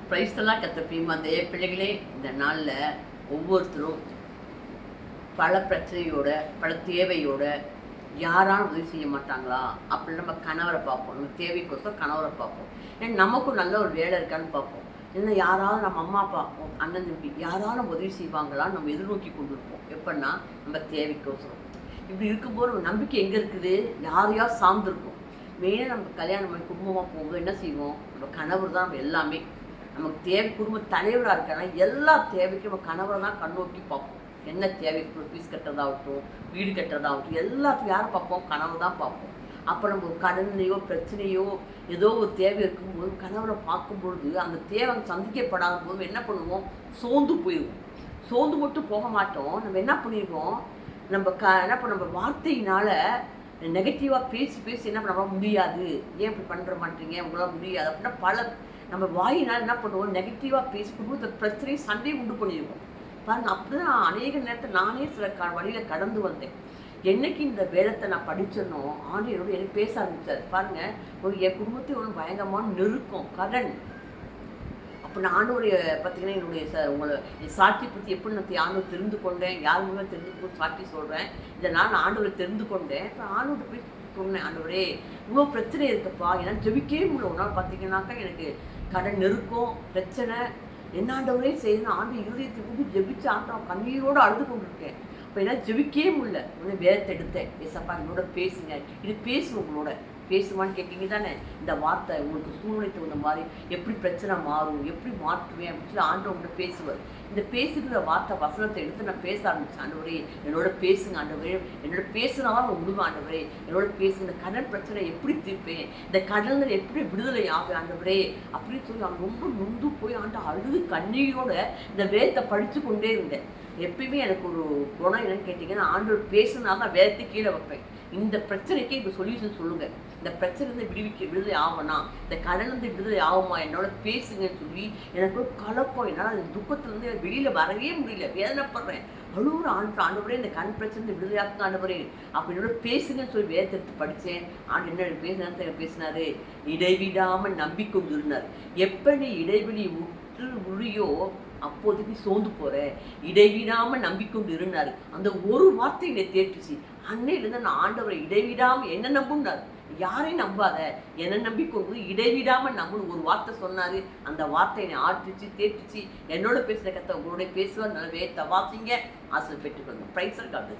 பிரைஸ்தெல்லாம் கற்றுப்பீமா தேவ பிள்ளைகளே. இந்த நாளில் ஒவ்வொருத்தரும் பல பிரச்சனையோட பல தேவையோட யாராலும் உதவி செய்ய மாட்டாங்களா அப்படின்னு நம்ம கணவரை பார்ப்போம். நம்ம தேவைக்கோசம் கணவரை பார்ப்போம். ஏன்னா நமக்கும் நல்ல ஒரு வேலை இருக்கான்னு பார்ப்போம். இன்னும் யாராவது நம்ம அம்மா அப்பா அண்ணன் தம்பி யாராலும் உதவி செய்வாங்களான்னு நம்ம எதிர்நோக்கி கொண்டு இருப்போம். எப்படின்னா நம்ம தேவைக்கோசரம். இப்படி இருக்கும்போது நம்ம நம்பிக்கை எங்கே இருக்குது? யாரையா சார்ந்திருக்கும். மெயினாக நம்ம கல்யாணம் பண்ணி குடும்பமாக போகும்போது என்ன செய்வோம்? நம்ம கணவர் தான் நம்ம எல்லாமே. நமக்கு தேவை குடும்ப தலைவராக இருக்கானா எல்லா தேவைக்கும் நம்ம கணவரை தான் கண்ணோக்கி பார்ப்போம். என்ன தேவை, ஃபீஸ் கட்டுறதாகட்டும், வீடு கட்டுறதாகட்டும், எல்லாத்தையும் யாரை பார்ப்போம்? கணவர் தான் பார்ப்போம். அப்போ நம்ம ஒரு கடனையோ பிரச்சனையோ ஏதோ ஒரு தேவை இருக்கும்போது கணவரை பார்க்கும்பொழுது அந்த தேவை சந்திக்கப்படாத போது என்ன பண்ணுவோம்? சோர்ந்து போயிடுவோம். சோர்ந்து மட்டும் போக மாட்டோம். நம்ம என்ன பண்ணிடுவோம்? நம்ம என்ன பண்ண நம்ம வார்த்தையினால் நெகட்டிவாக பேசி பேசி என்ன பண்ண முடியாது, ஏன் இப்படி பண்ணுற மாட்டீங்க, உங்களால் முடியாது அப்படின்னா பல நம்ம வாயினால் என்ன பண்ணுவோம்? நெகட்டிவாக பேசி குடும்பத்தை பிரச்சனையும் சண்டையை உண்டு பண்ணிடுவோம். பாருங்கள், அப்படி தான் அநேக நேரத்தில் நானே சில வழியில் கடந்து வந்தேன். என்னைக்கு இந்த வேதத்தை நான் படிச்சிடனோ ஆண்டியரோடு எனக்கு பேச ஆரம்பித்தார். பாருங்கள், என் குடும்பத்தை ஒரு பயங்கரமான நெருக்கம், கடன். அப்போ நானுடைய பார்த்தீங்கன்னா என்னுடைய சாட்சி பற்றி எப்படி நான் ஆண்டவர் தெரிந்து கொண்டேன், யார் மூலமாக தெரிந்து கொண்டு சாட்சி சொல்கிறேன். இதை நான் ஆண்டவரை தெரிந்து கொண்டேன். இப்போ ஆண்டவர்கிட்ட போய் சொன்னேன், ஆண்டவரே இவ்வளோ பிரச்சனை இருக்குப்பா, ஏன்னா ஜெபிக்கவே முடியல. ஒரு நாள் பார்த்தீங்கன்னாக்கா எனக்கு கடன் நெருக்கம், பிரச்சனை, என்ன ஆண்டவரே செய்யணும். ஆண்டு இருதயத்தை கொண்டு ஜெபிச்சு ஆண்டவன் கண்ணீரோடு அழுது கொண்டிருக்கேன். இப்போ என்ன ஜெபிக்கவே முடியல. உடனே வேதத்தை எடுத்தேன். ஏசப்பா என்னோட பேசுங்க, இது பேசுவோம், உங்களோட பேசுவான்னு கேட்குங்க தானே. இந்த வார்த்தை உங்களுக்கு சூழ்நிலை தகுந்த மாதிரி எப்படி பிரச்சனை மாறும், எப்படி மாற்றுவேன் அப்படின்னு சொல்லி ஆண்டவர்கிட்ட பேசுவார். இந்த பேசுகிற வார்த்தை வசனத்தை எடுத்து நான் பேச ஆரம்பித்தேன். ஆண்டவரே என்னோட பேசுங்க ஆண்டவரே, என்னோட பேசுனாதான் விடுவேன் ஆண்டவரே, என்னோட பேசுங்க. இந்த கடன் பிரச்சனை எப்படி தீர்ப்பேன், இந்த கடலில் எப்படி விடுதலை ஆகும் ஆண்டவரே அப்படின்னு சொல்லி அவன் ரொம்ப நொந்து போய் ஆண்டு அழுது கண்ணீரோட இந்த வேதத்தை படித்து கொண்டே இருந்தேன். எப்பயுமே எனக்கு ஒரு குணம் என்னன்னு கேட்டிங்கன்னா, ஆண்டவர் பேசுனாதான் வேதத்தை கீழே வைப்பேன். இந்த பிரச்சனைக்கு இந்த சொல்யூஷன் சொல்லுங்கள், இந்த பிரச்சனைலேருந்து விடுதலை ஆகும்னா, இந்த கடலேருந்து விடுதலை ஆகுமா, என்னோட பேசுங்கன்னு சொல்லி எனக்கு ஒரு கலக்கம். என்னால் அந்த துக்கத்துலேருந்து வெளியில் வரவே முடியல, வேதனைப்படுறேன், அழுகுற ஆண்டவரே இந்த கண் பிரச்சனை விடுதலையாக்கு ஆண்டவரே அப்படின்னோட பேசுங்கன்னு சொல்லி வேதத்தை எடுத்து படித்தேன். ஆண்டு என்ன பேசினாரு? இடைவிடாமல் நம்பிக்கொண்டு இருந்தார். எப்போ நீ இடைவெளி உழியோ அப்போதைக்கு சோர்ந்து போற, இடைவிடாமல் நம்பிக்கொண்டு இருந்தார். அந்த ஒரு வார்த்தை என்னை தேற்றுச்சு. அன்னையிலேருந்து நான் ஆண்டவரை இடைவிடாமல் என்ன நம்புனார், யாரையும் நம்பாத, என்னை நம்பிக்கொண்டு இடைவிடாமல் நம்புன்னு ஒரு வார்த்தை சொன்னார். அந்த வார்த்தை என்னை ஆற்றுச்சு, தேற்றுச்சு. என்னோட பேசுகிற கத்தை உங்களோட பேசுவார். நல்ல வேத்த வாசிங்க, ஆசை பெற்றுக்கொள்ளுங்க. Price God.